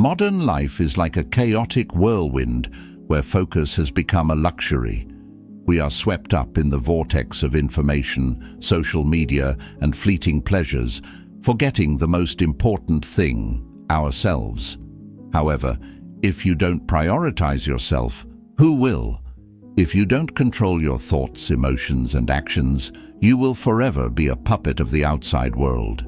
Modern life is like a chaotic whirlwind where focus has become a luxury. We are swept up in the vortex of information, social media, and fleeting pleasures, forgetting the most important thing, ourselves. However, if you don't prioritize yourself, who will? If you don't control your thoughts, emotions, and actions, you will forever be a puppet of the outside world.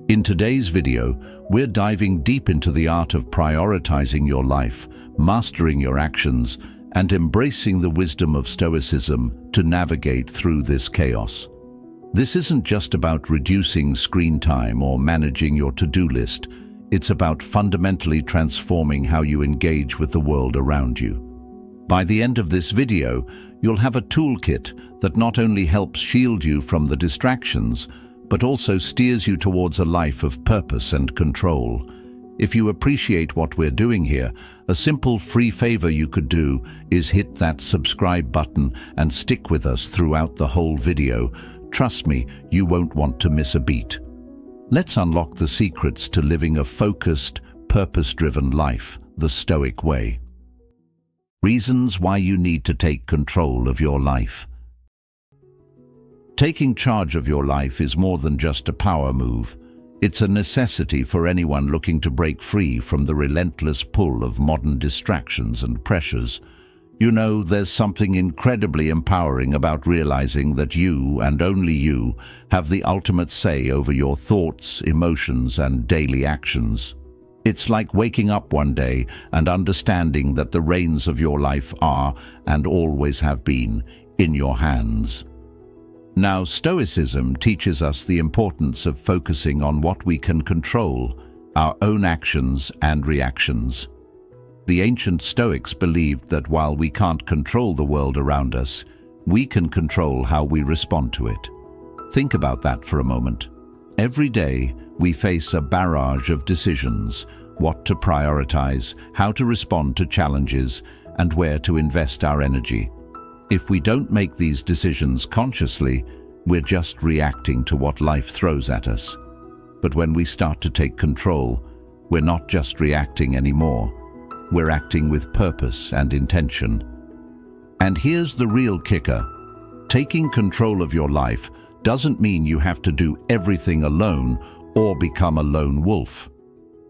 In today's video, we're diving deep into the art of prioritizing your life, mastering your actions, and embracing the wisdom of Stoicism to navigate through this chaos. This isn't just about reducing screen time or managing your to-do list. It's about fundamentally transforming how you engage with the world around you. By the end of this video, you'll have a toolkit that not only helps shield you from the distractions, but also steers you towards a life of purpose and control. If you appreciate what we're doing here, a simple free favor you could do is hit that subscribe button and stick with us throughout the whole video. Trust me, you won't want to miss a beat. Let's unlock the secrets to living a focused, purpose-driven life, the Stoic way. Reasons why you need to take control of your life. Taking charge of your life is more than just a power move. It's a necessity for anyone looking to break free from the relentless pull of modern distractions and pressures. You know, there's something incredibly empowering about realizing that you, and only you, have the ultimate say over your thoughts, emotions, and daily actions. It's like waking up one day and understanding that the reins of your life are, and always have been, in your hands. Now, Stoicism teaches us the importance of focusing on what we can control, our own actions and reactions. The ancient Stoics believed that while we can't control the world around us, we can control how we respond to it. Think about that for a moment. Every day, we face a barrage of decisions: what to prioritize, how to respond to challenges, and where to invest our energy. If we don't make these decisions consciously, we're just reacting to what life throws at us. But when we start to take control, we're not just reacting anymore. We're acting with purpose and intention. And here's the real kicker. Taking control of your life doesn't mean you have to do everything alone or become a lone wolf.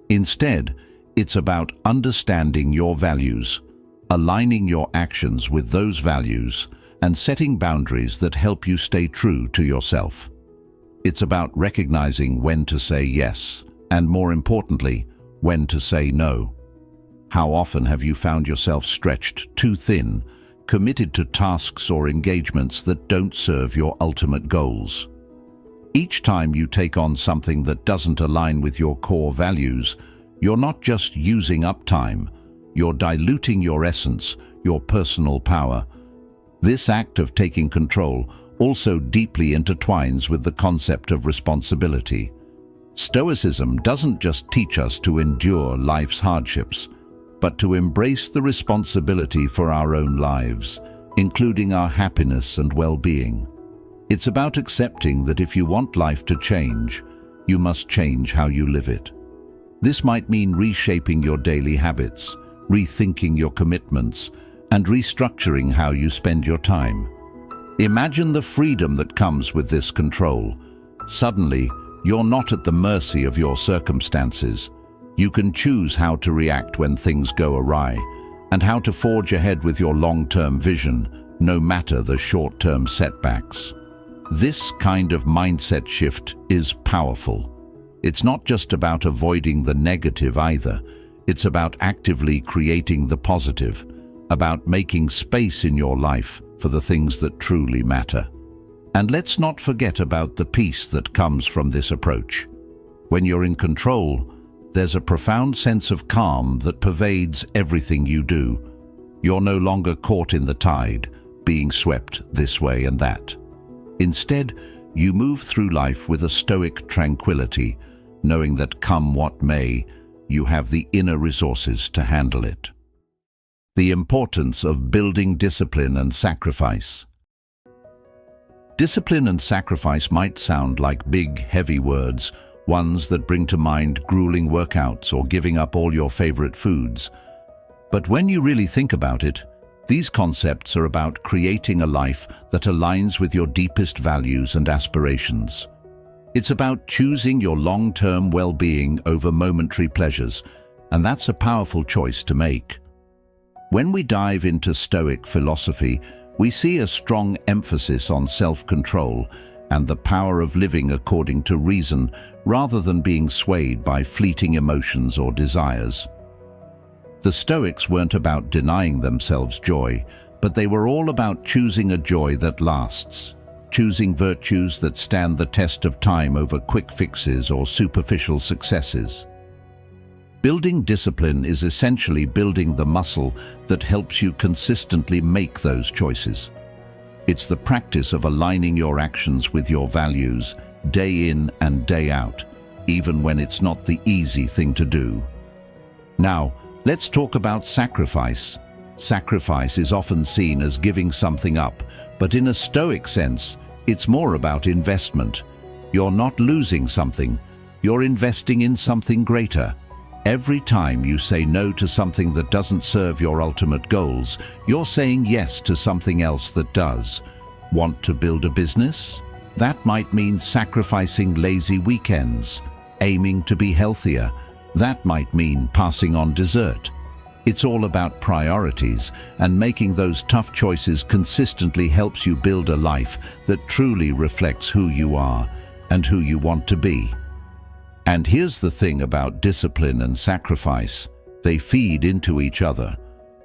Instead, it's about understanding your values, aligning your actions with those values, and setting boundaries that help you stay true to yourself. It's about recognizing when to say yes, and more importantly, when to say no. How often have you found yourself stretched too thin, committed to tasks or engagements that don't serve your ultimate goals? Each time you take on something that doesn't align with your core values, you're not just using up time, you're diluting your essence, your personal power. This act of taking control also deeply intertwines with the concept of responsibility. Stoicism doesn't just teach us to endure life's hardships, but to embrace the responsibility for our own lives, including our happiness and well-being. It's about accepting that if you want life to change, you must change how you live it. This might mean reshaping your daily habits, rethinking your commitments, and restructuring how you spend your time. Imagine the freedom that comes with this control. Suddenly, you're not at the mercy of your circumstances. You can choose how to react when things go awry, and how to forge ahead with your long-term vision, no matter the short-term setbacks. This kind of mindset shift is powerful. It's not just about avoiding the negative either. It's about actively creating the positive, about making space in your life for the things that truly matter. And let's not forget about the peace that comes from this approach. When you're in control, there's a profound sense of calm that pervades everything you do. You're no longer caught in the tide, being swept this way and that. Instead, you move through life with a stoic tranquility, knowing that come what may, you have the inner resources to handle it. The importance of building discipline and sacrifice. Discipline and sacrifice might sound like big, heavy words, ones that bring to mind grueling workouts or giving up all your favorite foods. But when you really think about it, these concepts are about creating a life that aligns with your deepest values and aspirations. It's about choosing your long-term well-being over momentary pleasures, and that's a powerful choice to make. When we dive into Stoic philosophy, we see a strong emphasis on self-control and the power of living according to reason rather than being swayed by fleeting emotions or desires. The Stoics weren't about denying themselves joy, but they were all about choosing a joy that lasts, choosing virtues that stand the test of time over quick fixes or superficial successes. Building discipline is essentially building the muscle that helps you consistently make those choices. It's the practice of aligning your actions with your values, day in and day out, even when it's not the easy thing to do. Now, let's talk about sacrifice. Sacrifice is often seen as giving something up, but in a Stoic sense, it's more about investment. You're not losing something, you're investing in something greater. Every time you say no to something that doesn't serve your ultimate goals, you're saying yes to something else that does. Want to build a business? That might mean sacrificing lazy weekends. Aiming to be healthier? That might mean passing on dessert. It's all about priorities, and making those tough choices consistently helps you build a life that truly reflects who you are and who you want to be. And here's the thing about discipline and sacrifice: they feed into each other.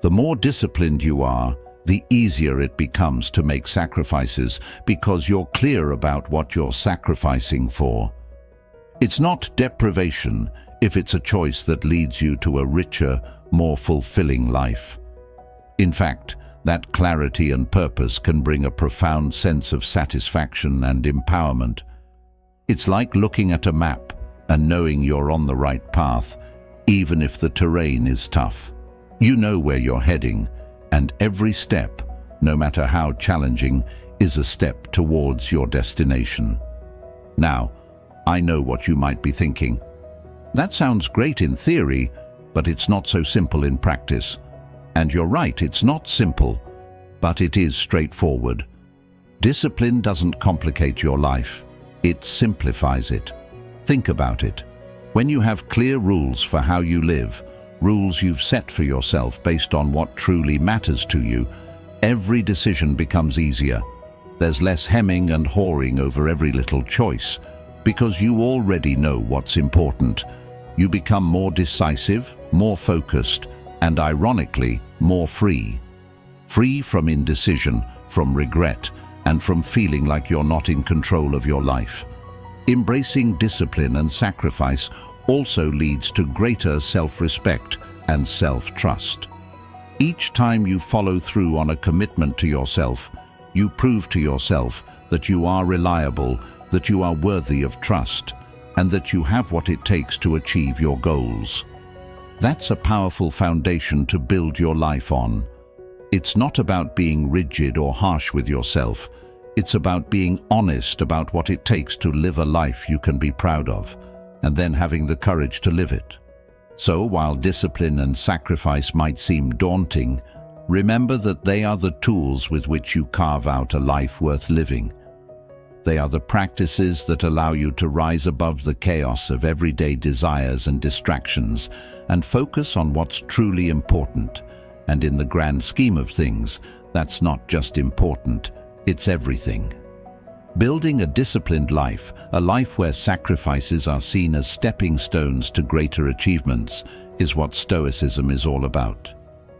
The more disciplined you are, the easier it becomes to make sacrifices because you're clear about what you're sacrificing for. It's not deprivation if it's a choice that leads you to a richer, more fulfilling life. In fact, that clarity and purpose can bring a profound sense of satisfaction and empowerment. It's like looking at a map and knowing you're on the right path, even if the terrain is tough. You know where you're heading, and every step, no matter how challenging, is a step towards your destination. Now, I know what you might be thinking. That sounds great in theory, but it's not so simple in practice. And you're right, it's not simple, but it is straightforward. Discipline doesn't complicate your life, it simplifies it. Think about it. When you have clear rules for how you live, rules you've set for yourself based on what truly matters to you, every decision becomes easier. There's less hemming and hawing over every little choice, because you already know what's important. You become more decisive, more focused, and ironically, more free. Free from indecision, from regret, and from feeling like you're not in control of your life. Embracing discipline and sacrifice also leads to greater self-respect and self-trust. Each time you follow through on a commitment to yourself, you prove to yourself that you are reliable, that you are worthy of trust, and that you have what it takes to achieve your goals. That's a powerful foundation to build your life on. It's not about being rigid or harsh with yourself. It's about being honest about what it takes to live a life you can be proud of, and then having the courage to live it. So, while discipline and sacrifice might seem daunting, remember that they are the tools with which you carve out a life worth living. They are the practices that allow you to rise above the chaos of everyday desires and distractions and focus on what's truly important. And in the grand scheme of things, that's not just important, it's everything. Building a disciplined life, a life where sacrifices are seen as stepping stones to greater achievements, is what Stoicism is all about.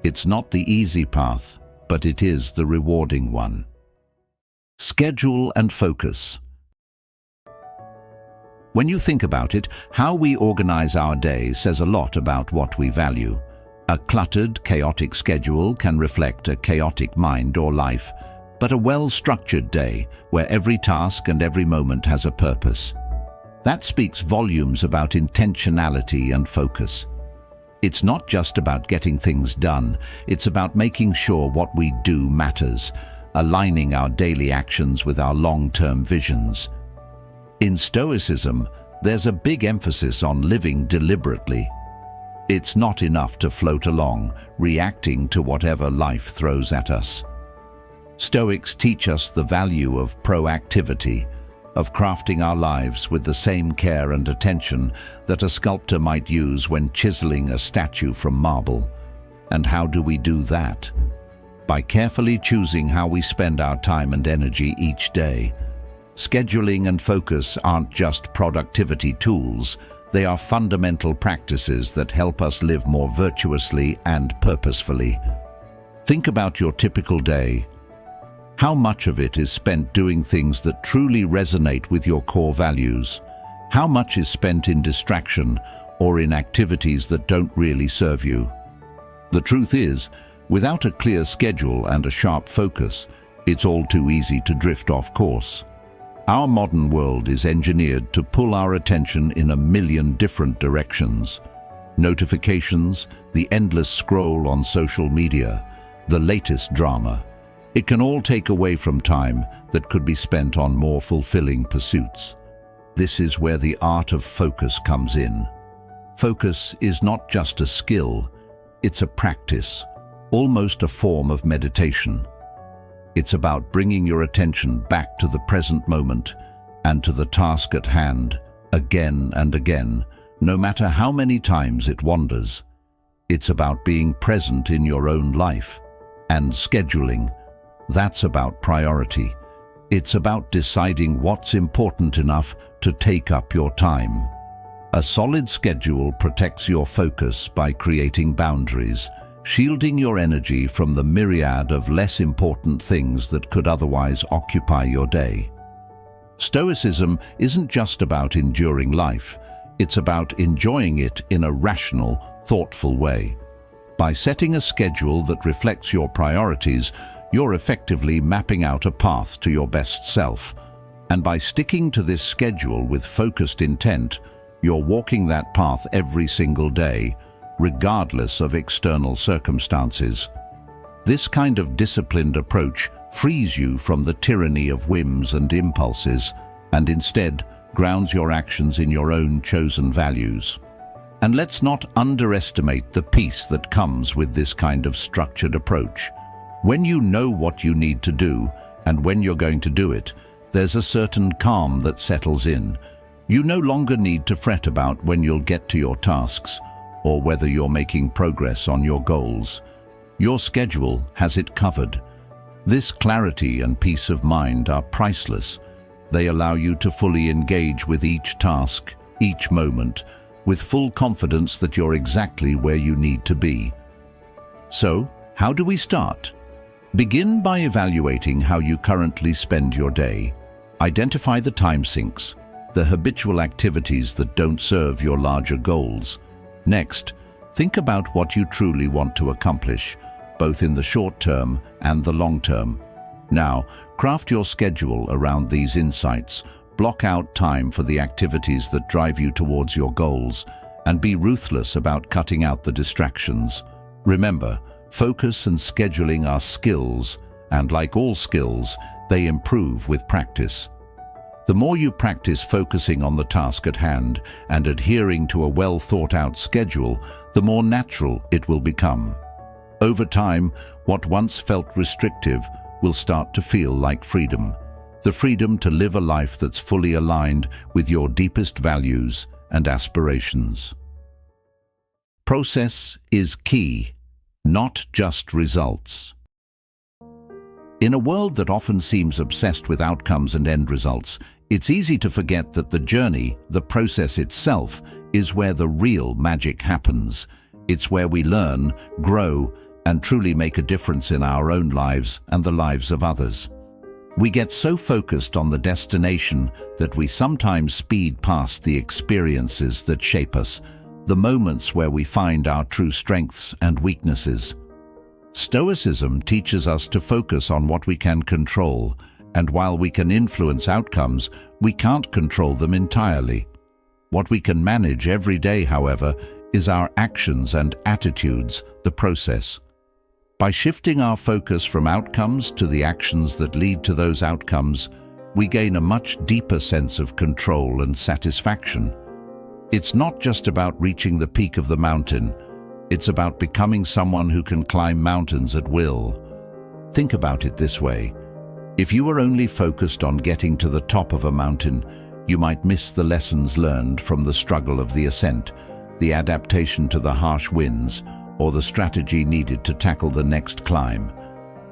It's not the easy path, but it is the rewarding one. Schedule and focus. When you think about it, how we organize our day says a lot about what we value. A cluttered, chaotic schedule can reflect a chaotic mind or life, but a well-structured day where every task and every moment has a purpose. That speaks volumes about intentionality and focus. It's not just about getting things done, it's about making sure what we do matters, aligning our daily actions with our long-term visions. In Stoicism, there's a big emphasis on living deliberately. It's not enough to float along, reacting to whatever life throws at us. Stoics teach us the value of proactivity, of crafting our lives with the same care and attention that a sculptor might use when chiseling a statue from marble. And how do we do that? By carefully choosing how we spend our time and energy each day. Scheduling and focus aren't just productivity tools, they are fundamental practices that help us live more virtuously and purposefully. Think about your typical day. How much of it is spent doing things that truly resonate with your core values? How much is spent in distraction or in activities that don't really serve you? The truth is, without a clear schedule and a sharp focus, it's all too easy to drift off course. Our modern world is engineered to pull our attention in a million different directions. Notifications, the endless scroll on social media, the latest drama. It can all take away from time that could be spent on more fulfilling pursuits. This is where the art of focus comes in. Focus is not just a skill, it's a practice, almost a form of meditation. It's about bringing your attention back to the present moment and to the task at hand, again and again, no matter how many times it wanders. It's about being present in your own life. And scheduling, that's about priority. It's about deciding what's important enough to take up your time. A solid schedule protects your focus by creating boundaries, shielding your energy from the myriad of less important things that could otherwise occupy your day. Stoicism isn't just about enduring life, it's about enjoying it in a rational, thoughtful way. By setting a schedule that reflects your priorities, you're effectively mapping out a path to your best self. And by sticking to this schedule with focused intent, you're walking that path every single day, regardless of external circumstances. This kind of disciplined approach frees you from the tyranny of whims and impulses, and instead grounds your actions in your own chosen values. And let's not underestimate the peace that comes with this kind of structured approach. When you know what you need to do and when you're going to do it, there's a certain calm that settles in. You no longer need to fret about when you'll get to your tasks or whether you're making progress on your goals. Your schedule has it covered. This clarity and peace of mind are priceless. They allow you to fully engage with each task, each moment, with full confidence that you're exactly where you need to be. So, how do we start? Begin by evaluating how you currently spend your day. Identify the time sinks, the habitual activities that don't serve your larger goals. Next, think about what you truly want to accomplish, both in the short term and the long term. Now, craft your schedule around these insights, block out time for the activities that drive you towards your goals, and be ruthless about cutting out the distractions. Remember, focus and scheduling are skills, and like all skills, they improve with practice. The more you practice focusing on the task at hand and adhering to a well-thought-out schedule, the more natural it will become. Over time, what once felt restrictive will start to feel like freedom. The freedom to live a life that's fully aligned with your deepest values and aspirations. Process is key, not just results. In a world that often seems obsessed with outcomes and end results, it's easy to forget that the journey, the process itself, is where the real magic happens. It's where we learn, grow, and truly make a difference in our own lives and the lives of others. We get so focused on the destination that we sometimes speed past the experiences that shape us, the moments where we find our true strengths and weaknesses. Stoicism teaches us to focus on what we can control, and while we can influence outcomes, we can't control them entirely. What we can manage every day, however, is our actions and attitudes, the process. By shifting our focus from outcomes to the actions that lead to those outcomes, we gain a much deeper sense of control and satisfaction. It's not just about reaching the peak of the mountain, it's about becoming someone who can climb mountains at will. Think about it this way. If you were only focused on getting to the top of a mountain, you might miss the lessons learned from the struggle of the ascent, the adaptation to the harsh winds, or the strategy needed to tackle the next climb.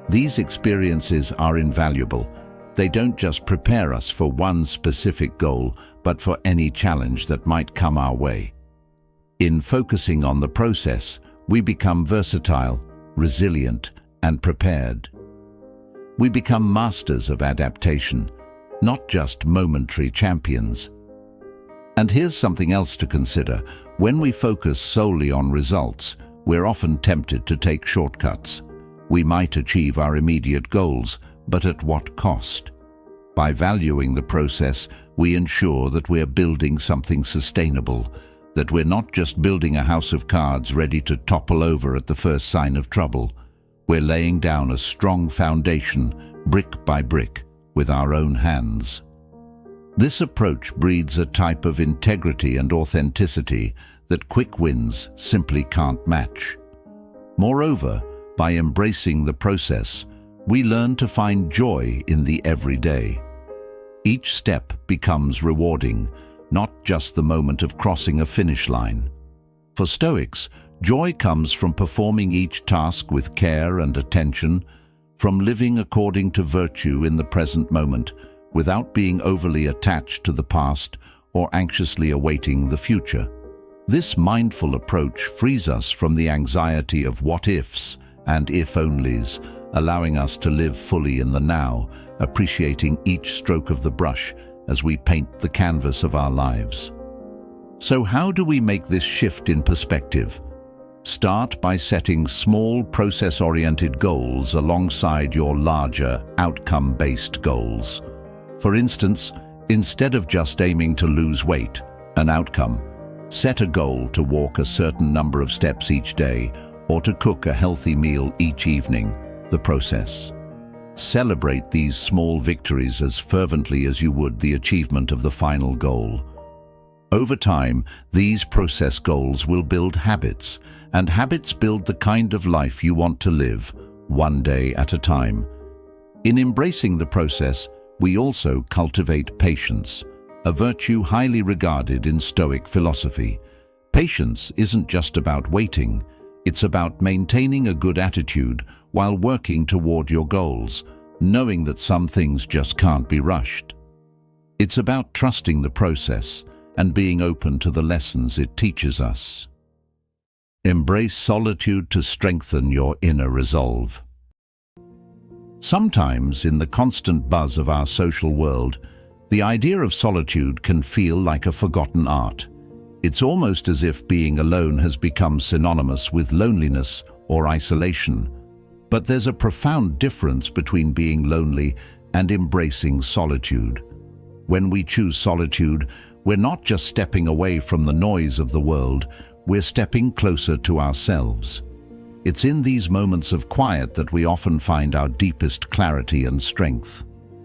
These experiences are invaluable. They don't just prepare us for one specific goal, but for any challenge that might come our way. In focusing on the process, we become versatile, resilient, and prepared. We become masters of adaptation, not just momentary champions. And here's something else to consider. When we focus solely on results, we're often tempted to take shortcuts. We might achieve our immediate goals, but at what cost? By valuing the process, we ensure that we're building something sustainable, that we're not just building a house of cards ready to topple over at the first sign of trouble. We're laying down a strong foundation, brick by brick, with our own hands. This approach breeds a type of integrity and authenticity that quick wins simply can't match. Moreover, by embracing the process, we learn to find joy in the everyday. Each step becomes rewarding, not just the moment of crossing a finish line. For Stoics, joy comes from performing each task with care and attention, from living according to virtue in the present moment, without being overly attached to the past or anxiously awaiting the future. This mindful approach frees us from the anxiety of what-ifs and if-onlys, allowing us to live fully in the now, appreciating each stroke of the brush as we paint the canvas of our lives. So how do we make this shift in perspective? Start by setting small process-oriented goals alongside your larger outcome-based goals. For instance, instead of just aiming to lose weight, an outcome, set a goal to walk a certain number of steps each day or to cook a healthy meal each evening, the process. Celebrate these small victories as fervently as you would the achievement of the final goal. Over time, these process goals will build habits, and habits build the kind of life you want to live, one day at a time. In embracing the process, we also cultivate patience, a virtue highly regarded in Stoic philosophy. Patience isn't just about waiting, it's about maintaining a good attitude while working toward your goals, knowing that some things just can't be rushed. It's about trusting the process and being open to the lessons it teaches us. Embrace solitude to strengthen your inner resolve. Sometimes, in the constant buzz of our social world, the idea of solitude can feel like a forgotten art. It's almost as if being alone has become synonymous with loneliness or isolation. But there's a profound difference between being lonely and embracing solitude. When we choose solitude, we're not just stepping away from the noise of the world, we're stepping closer to ourselves. It's in these moments of quiet that we often find our deepest clarity and strength.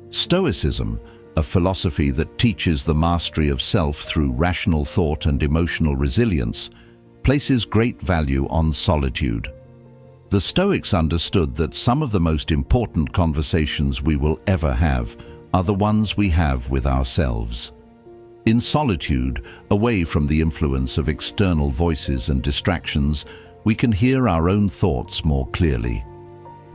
Stoicism, a philosophy that teaches the mastery of self through rational thought and emotional resilience, places great value on solitude. The Stoics understood that some of the most important conversations we will ever have are the ones we have with ourselves. In solitude, away from the influence of external voices and distractions, we can hear our own thoughts more clearly.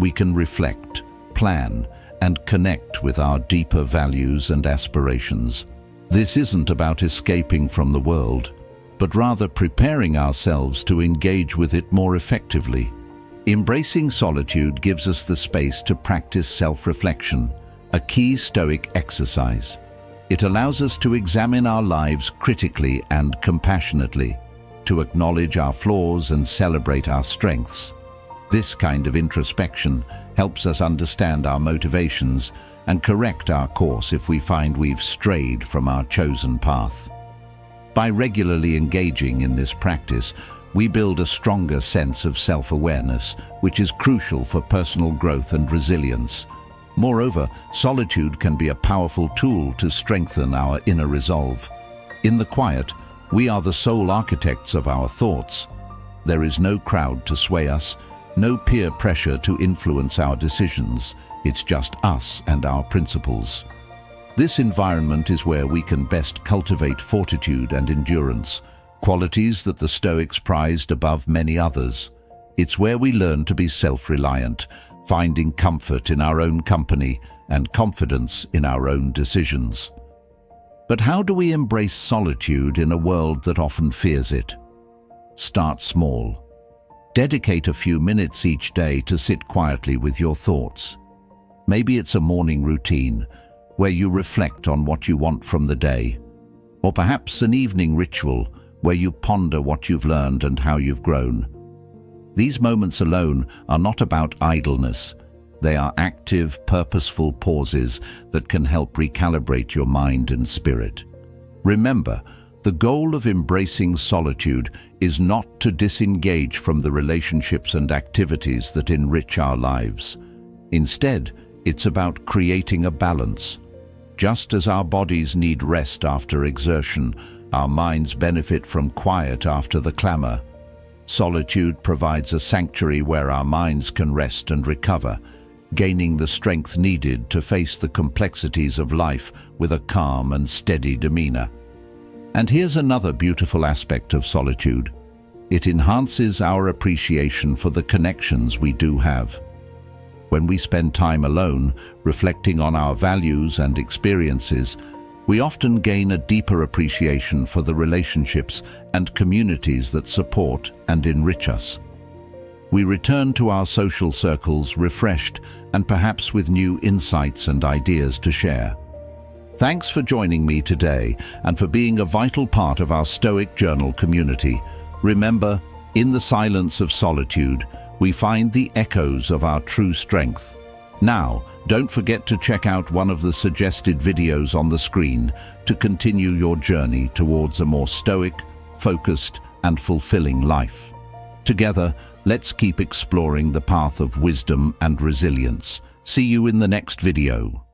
We can reflect, plan, and connect with our deeper values and aspirations. This isn't about escaping from the world, but rather preparing ourselves to engage with it more effectively. Embracing solitude gives us the space to practice self-reflection, a key Stoic exercise. It allows us to examine our lives critically and compassionately, to acknowledge our flaws and celebrate our strengths. This kind of introspection helps us understand our motivations and correct our course if we find we've strayed from our chosen path. By regularly engaging in this practice, we build a stronger sense of self-awareness, which is crucial for personal growth and resilience. Moreover, solitude can be a powerful tool to strengthen our inner resolve. In the quiet, we are the sole architects of our thoughts. There is no crowd to sway us, no peer pressure to influence our decisions. It's just us and our principles. This environment is where we can best cultivate fortitude and endurance, qualities that the Stoics prized above many others. It's where we learn to be self-reliant, finding comfort in our own company and confidence in our own decisions. But how do we embrace solitude in a world that often fears it? Start small. Dedicate a few minutes each day to sit quietly with your thoughts. Maybe it's a morning routine where you reflect on what you want from the day, or perhaps an evening ritual where you ponder what you've learned and how you've grown. These moments alone are not about idleness. They are active, purposeful pauses that can help recalibrate your mind and spirit. Remember, the goal of embracing solitude is not to disengage from the relationships and activities that enrich our lives. Instead, it's about creating a balance. Just as our bodies need rest after exertion, our minds benefit from quiet after the clamor. Solitude provides a sanctuary where our minds can rest and recover, gaining the strength needed to face the complexities of life with a calm and steady demeanor. And here's another beautiful aspect of solitude. It enhances our appreciation for the connections we do have. When we spend time alone, reflecting on our values and experiences, we often gain a deeper appreciation for the relationships and communities that support and enrich us. We return to our social circles refreshed and perhaps with new insights and ideas to share. Thanks for joining me today and for being a vital part of our Stoic Journal community. Remember, in the silence of solitude, we find the echoes of our true strength. Now, don't forget to check out one of the suggested videos on the screen to continue your journey towards a more stoic, focused, and fulfilling life. Together, let's keep exploring the path of wisdom and resilience. See you in the next video.